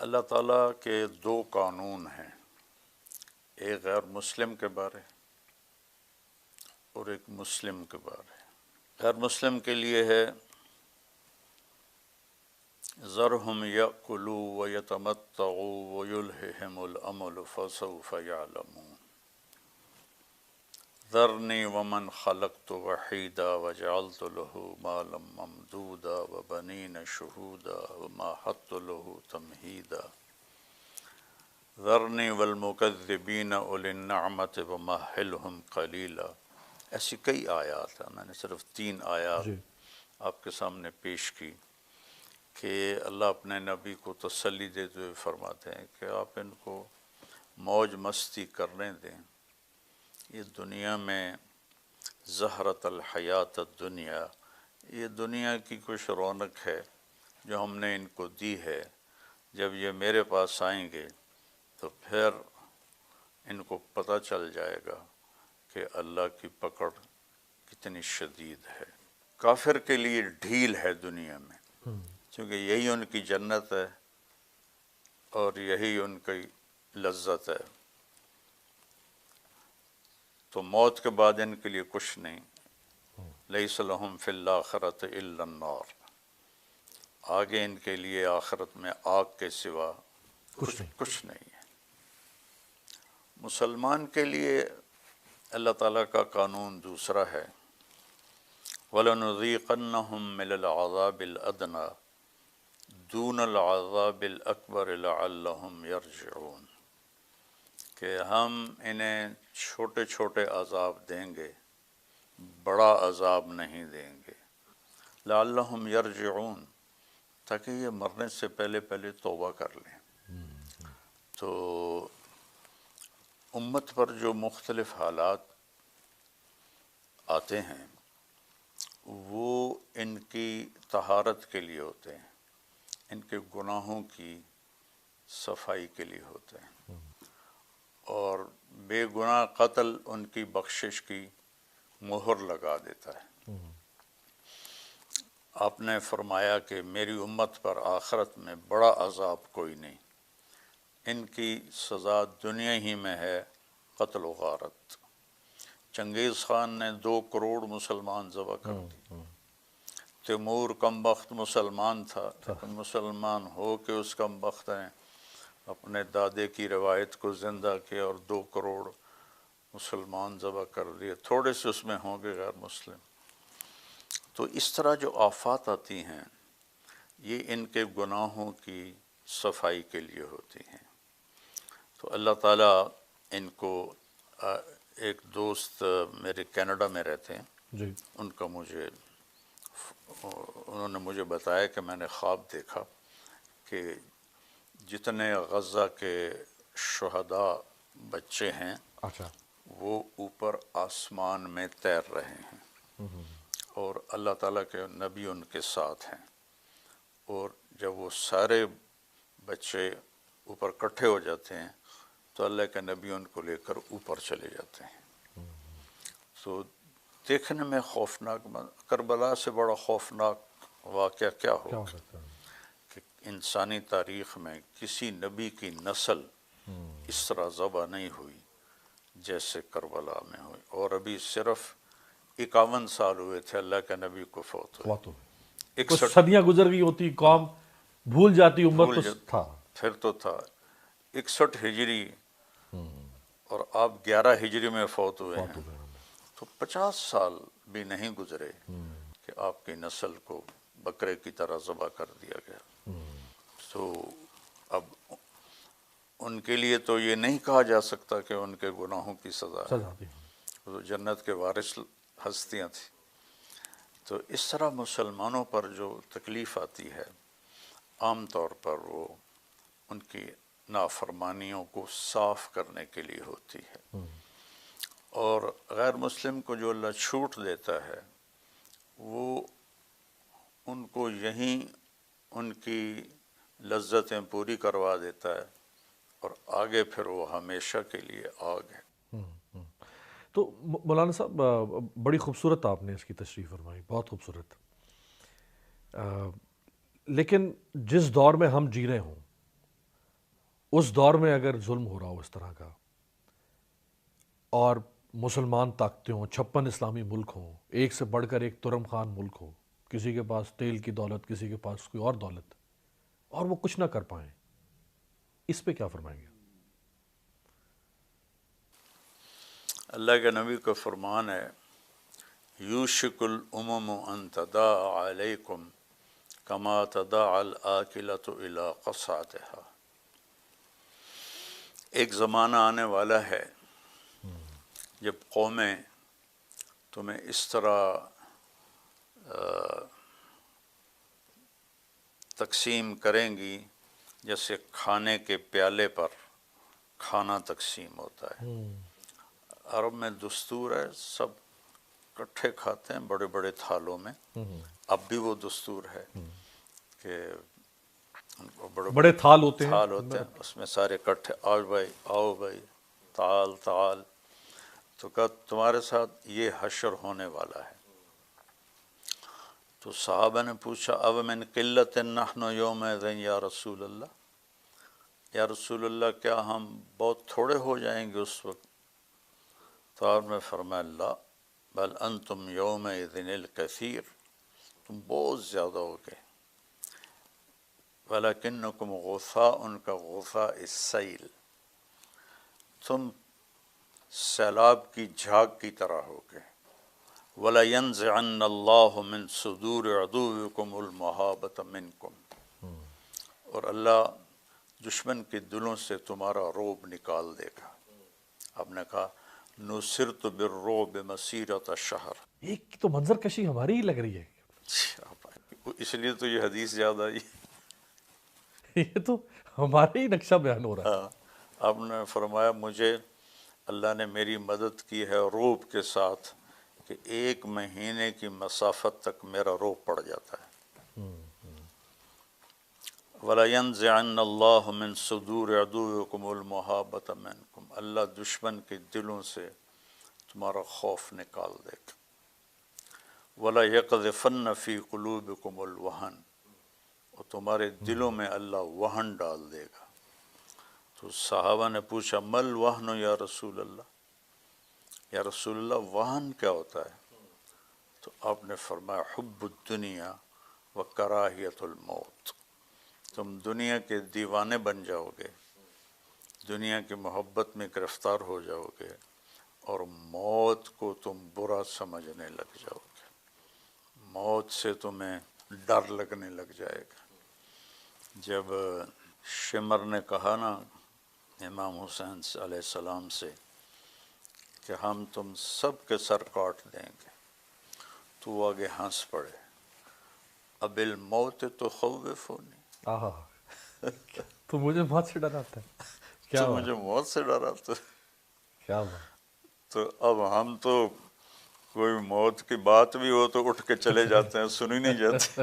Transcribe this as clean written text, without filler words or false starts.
اللہ تعالیٰ کے دو قانون ہیں، ایک غیر مسلم کے بارے اور ایک مسلم کے بارے۔ غیر مسلم کے لیے ہے ذرہم یأکلوا ویتمتعوا ویلہہم الامل فسوف یعلمون، ذرنی ومن خلقت وحیدا وجعلت له مالا ممدودا وبنین شہودا ومہدت له تمہیدا، ذرنی والمکذبین اولی النعمت ومہلہم قلیلا۔ ایسی کئی آیات ہیں، میں نے صرف 3 آیات جی آپ کے سامنے پیش کی کہ اللہ اپنے نبی کو تسلی دیتے ہوئے فرماتے ہیں کہ آپ ان کو موج مستی کرنے دیں، یہ دنیا میں زہرت الحیات الدنیا، یہ دنیا کی کچھ رونق ہے جو ہم نے ان کو دی ہے، جب یہ میرے پاس آئیں گے تو پھر ان کو پتہ چل جائے گا کہ اللہ کی پکڑ کتنی شدید ہے۔ کافر کے لیے ڈھیل ہے دنیا میں، کیونکہ یہی ان کی جنت ہے اور یہی ان کی لذت ہے، تو موت کے بعد ان کے لیے کچھ نہیں۔ لیس لہم فی الآخرۃ الا النار، آگے ان کے لیے آخرت میں آگ کے سوا کچھ نہیں ہے۔ مسلمان کے لیے اللہ تعالیٰ کا قانون دوسرا ہے، وَلَنُذِيقَنَّهُم مِّنَ الْعَذَابِ الْأَدْنَىٰ دُونَ الْعَذَابِ الْأَكْبَرِ لَعَلَّهُمْ يَرْجِعُونَ، کہ ہم انہیں چھوٹے چھوٹے عذاب دیں گے، بڑا عذاب نہیں دیں گے، لَعَلَّهُمْ يَرْجِعُونَ، تاکہ یہ مرنے سے پہلے توبہ کر لیں۔ تو امت پر جو مختلف حالات آتے ہیں وہ ان کی طہارت کے لیے ہوتے ہیں، ان کے گناہوں کی صفائی کے لیے ہوتے ہیں، اور بے گناہ قتل ان کی بخشش کی مہر لگا دیتا ہے۔ آپ نے فرمایا کہ میری امت پر آخرت میں بڑا عذاب کوئی نہیں، ان کی سزا دنیا ہی میں ہے قتل و غارت۔ چنگیز خان نے 2 کروڑ مسلمان ذبح کر دی، تیمور کم بخت مسلمان تھا، لیکن مسلمان ہو کے اس کم بخت نے اپنے دادے کی روایت کو زندہ کیا اور 2 کروڑ مسلمان ذبح کر دیے، تھوڑے سے اس میں ہوں گے غیر مسلم۔ تو اس طرح جو آفات آتی ہیں یہ ان کے گناہوں کی صفائی کے لیے ہوتی ہیں۔ تو اللہ تعالیٰ ان کو ایک دوست میرے کینیڈا میں رہتے ہیں، جی انہوں نے مجھے بتایا کہ میں نے خواب دیکھا کہ جتنے غزہ کے شہداء بچے ہیں اچھا وہ اوپر آسمان میں تیر رہے ہیں، اور اللہ تعالیٰ کے نبی ان کے ساتھ ہیں، اور جب وہ سارے بچے اوپر کٹھے ہو جاتے ہیں تو اللہ کے نبی ان کو لے کر اوپر چلے جاتے ہیں۔ تو دیکھنے میں خوفناک، کربلا سے بڑا خوفناک واقعہ کیا ہوگا کہ انسانی تاریخ میں کسی نبی کی نسل اس طرح ذبح نہیں ہوئی جیسے کربلا میں ہوئی، اور ابھی صرف 51 سال ہوئے تھے اللہ کے نبی کو فوت ہوئے۔ کچھ صدیاں گزر گئی ہوتی، قوم بھول جاتی، امت تو تھا، پھر تو تھا 61 ہجری اور آپ 11 ہجری میں فوت ہوئے ہیں، تو 50 سال بھی نہیں گزرے کہ آپ کی نسل کو بکرے کی طرح ذبح کر دیا گیا۔ تو اب ان کے لیے تو یہ نہیں کہا جا سکتا کہ ان کے گناہوں کی سزا ہے، وہ جنت کے وارث ہستیاں تھیں۔ تو اس طرح مسلمانوں پر جو تکلیف آتی ہے عام طور پر وہ ان کی نافرمانیوں کو صاف کرنے کے لیے ہوتی ہے، اور غیر مسلم کو جو اللہ چھوٹ دیتا ہے وہ ان کو یہیں ان کی لذتیں پوری کروا دیتا ہے، اور آگے پھر وہ ہمیشہ کے لیے آگ ہے۔ تو مولانا صاحب بڑی خوبصورت آپ نے اس کی تشریح فرمائی، بہت خوبصورت، لیکن جس دور میں ہم جی رہے ہوں اس دور میں اگر ظلم ہو رہا ہو اس طرح کا اور مسلمان طاقتیں ہوں، 56 اسلامی ملک ہوں، ایک سے بڑھ کر ایک ترم خان ملک ہو، کسی کے پاس تیل کی دولت، کسی کے پاس کوئی اور دولت، اور وہ کچھ نہ کر پائیں، اس پہ کیا فرمائیں گے؟ اللہ کے نبی کا فرمان ہے یوشک الامم ان تداعى علیکم کما تداعى الآکلۃ الی قصعتها، ایک زمانہ آنے والا ہے جب قومیں تمہیں اس طرح تقسیم کریں گی جیسے کھانے کے پیالے پر کھانا تقسیم ہوتا ہے۔ عرب میں دستور ہے، سب کٹھے کھاتے ہیں بڑے بڑے تھالوں میں، اب بھی وہ دستور ہے کہ ان کو بڑے تھال ہوتے تھال ہیں، ہوتے ہیں، اس میں سارے کٹھے، آؤ بھائی تعال تعال، تو کہا تمہارے ساتھ یہ حشر ہونے والا ہے۔ تو صحابہ نے پوچھا اب من قلت نحن یومئذ یا رسول اللہ، یا رسول اللہ کیا ہم بہت تھوڑے ہو جائیں گے اس وقت؟ تو آپ نے فرمایا لا بل انتم یومئذ الکثیر، تم بہت زیادہ ہو گئے، ولکنکم غثاء کغثاء السیل، تم سیلاب کی جھاگ کی طرح ہو گئے، وَلَيَنزِعَنَّ اللَّهُ مِن صُدُورِ عَدُوِّكُمُ الْمَهَابَةَ مِنْكُمْ، اور اللہ دشمن کے دلوں سے تمہارا رعب نکال دے گا۔ آپ نے کہا نُصِرْتُ بِالرُّعْبِ مَسِيرَةَ شَهْرٍ، ایک تو منظر کشی ہماری ہی لگ رہی ہے، اس لیے تو یہ حدیث یاد آئی۔ یہ تو ہمارا ہی نقشہ بیان ہو رہا ہے۔ ہاں، آپ نے فرمایا مجھے اللہ نے میری مدد کی ہے رعب کے ساتھ کہ 1 مہینے کی مسافت تک میرا رعب پڑ جاتا ہے۔ وَلَيَنزِعَنَّ اللَّهُ مِن صُدُورِ عَدُوِّكُمُ الْمَهَابَةَ مِنْكُمْ، اللہ دشمن کے دلوں سے تمہارا خوف نکال دے گا۔ وَلَيَقْذِفَنَّ فِي قُلُوبِكُمُ الْوَهْنَ، اور تمہارے دلوں میں اللہ وہن ڈال دے گا۔ تو صحابہ نے پوچھا مل وہن یا رسول اللہ، یا رسول اللہ وہن کیا ہوتا ہے؟ تو آپ نے فرمایا حب الدنیا و کراہیت الموت، تم دنیا کے دیوانے بن جاؤ گے، دنیا کی محبت میں گرفتار ہو جاؤ گے، اور موت کو تم برا سمجھنے لگ جاؤ گے، موت سے تمہیں ڈر لگنے لگ جائے گا۔ جب شمر نے کہا نا امام حسین علیہ السلام سے کہ ہم تم سب کے سر کاٹ دیں گے، تو وہ آگے ہنس پڑے، اب الموت تخوفنی، آہا، تو مجھے موت سے ڈراتا ہے، کیا تو بات، مجھے موت سے ڈرا کیا بات۔ تو اب ہم تو کوئی موت کی بات بھی ہو تو اٹھ کے چلے جاتے ہیں، سن ہی نہیں جاتے۔